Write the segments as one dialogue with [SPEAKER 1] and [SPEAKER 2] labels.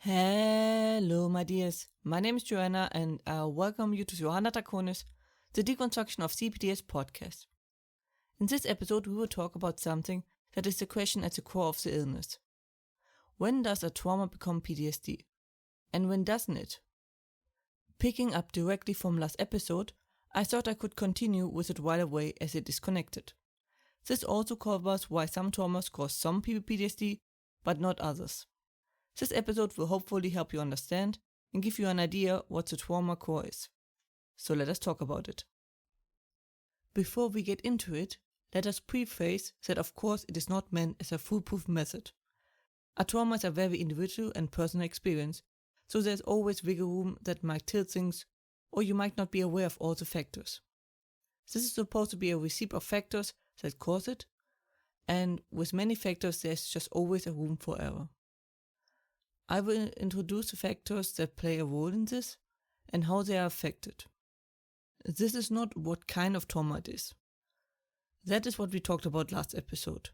[SPEAKER 1] Hello, my dears. My name is Joanna, and I welcome you to Johanna Draconis, the Deconstruction of C-PTSD podcast. In this episode, we will talk about something that is the question at the core of the illness. When does a trauma become PTSD? And when doesn't it? Picking up directly from last episode, I thought I could continue with it right away as it is connected. This also covers why some traumas cause some people PTSD, but not others. This episode will hopefully help you understand and give you an idea what the trauma core is. So let us talk about it. Before we get into it, let us preface that of course it is not meant as a foolproof method. A trauma is a very individual and personal experience, so there's always wiggle room that might tilt things, or you might not be aware of all the factors. This is supposed to be a receipt of factors that cause it, and with many factors there's just always a room for error. I will introduce the factors that play a role in this and how they are affected. This is not what kind of trauma it is. That is what we talked about last episode.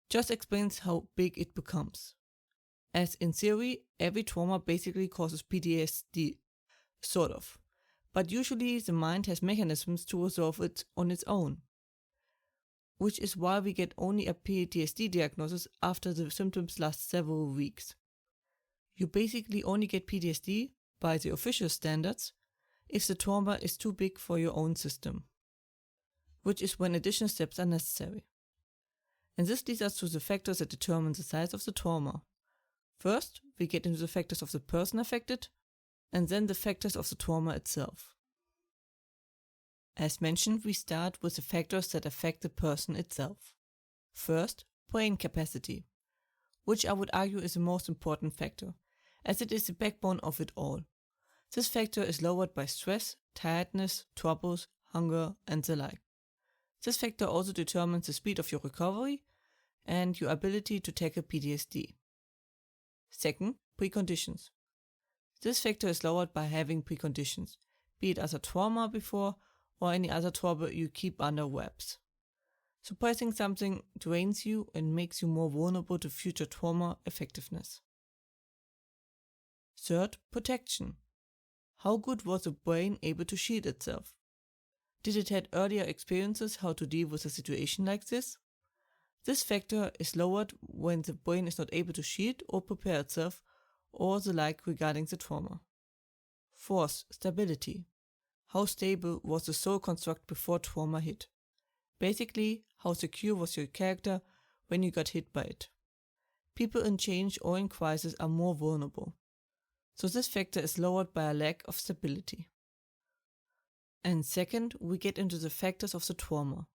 [SPEAKER 1] Just explains how big it becomes. As in theory, every trauma basically causes PTSD, sort of. But usually the mind has mechanisms to resolve it on its own. Which is why we get only a PTSD diagnosis after the symptoms last several weeks. You basically only get PTSD, by the official standards, if the trauma is too big for your own system, which is when additional steps are necessary. And this leads us to the factors that determine the size of the trauma. First, we get into the factors of the person affected, and then the factors of the trauma itself. As mentioned, we start with the factors that affect the person itself. First, brain capacity, which I would argue is the most important factor, as it is the backbone of it all. This factor is lowered by stress, tiredness, troubles, hunger, and the like. This factor also determines the speed of your recovery and your ability to tackle PTSD. Second, preconditions. This factor is lowered by having preconditions, be it as a trauma before or any other trouble you keep under wraps. Suppressing something drains you and makes you more vulnerable to future trauma effectiveness. Third, protection. How good was the brain able to shield itself? Did it have earlier experiences how to deal with a situation like this? This factor is lowered when the brain is not able to shield or prepare itself or the like regarding the trauma. Fourth, stability. How stable was the soul construct before trauma hit? Basically, how secure was your character when you got hit by it? People in change or in crisis are more vulnerable. So this factor is lowered by a lack of stability. And second, we get into the factors of the trauma.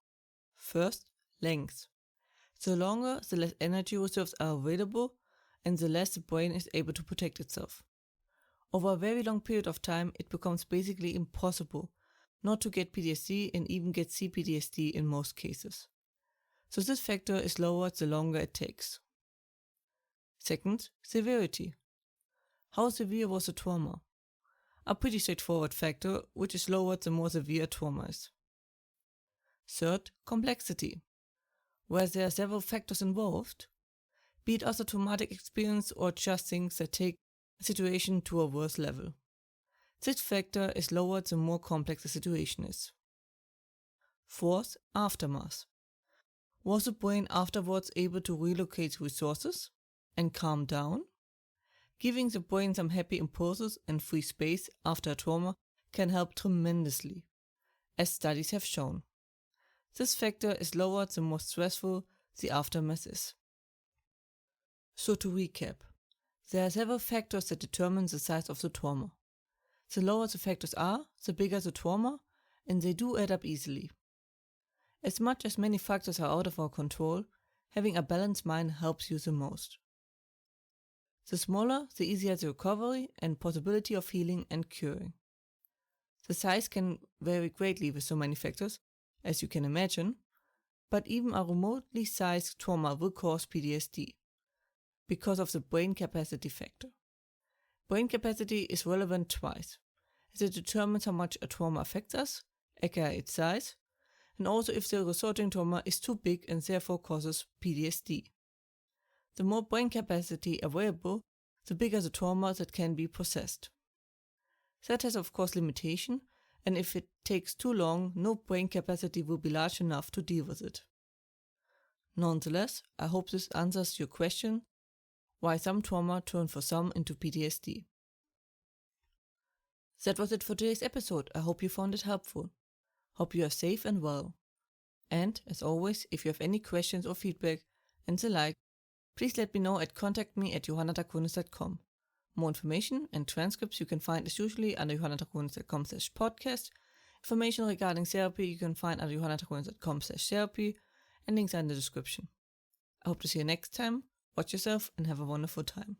[SPEAKER 1] First, length. The longer, the less energy reserves are available and the less the brain is able to protect itself. Over a very long period of time, it becomes basically impossible not to get PTSD and even get C-PTSD in most cases. So this factor is lowered the longer it takes. Second, severity. How severe was the trauma? A pretty straightforward factor, which is lowered the more severe trauma is. Third, complexity. Where there are several factors involved, be it as a traumatic experience or just things that take a situation to a worse level. This factor is lowered the more complex the situation is. Fourth, aftermath. Was the brain afterwards able to relocate resources and calm down? Giving the brain some happy impulses and free space after a trauma can help tremendously, as studies have shown. This factor is lowered the more stressful the aftermath is. So to recap, there are several factors that determine the size of the trauma. The lower the factors are, the bigger the trauma, and they do add up easily. As much as many factors are out of our control, having a balanced mind helps you the most. The smaller, the easier the recovery and possibility of healing and curing. The size can vary greatly with so many factors, as you can imagine, but even a remotely sized trauma will cause PTSD, because of the brain capacity factor. Brain capacity is relevant twice, as it determines how much a trauma affects us, aka its size, and also if the resulting trauma is too big and therefore causes PTSD. The more brain capacity available, the bigger the trauma that can be processed. That has of course limitation, and if it takes too long, no brain capacity will be large enough to deal with it. Nonetheless, I hope this answers your question, why some trauma turn for some into PTSD. That was it for today's episode. I hope you found it helpful. Hope you are safe and well. And, as always, if you have any questions or feedback and the like, please let me know at contactme@johannadaconis.com. More information and transcripts you can find as usually under johannadaconis.com/podcast. Information regarding therapy you can find under johannadaconis.com/therapy, and links are in the description. I hope to see you next time. Watch yourself and have a wonderful time.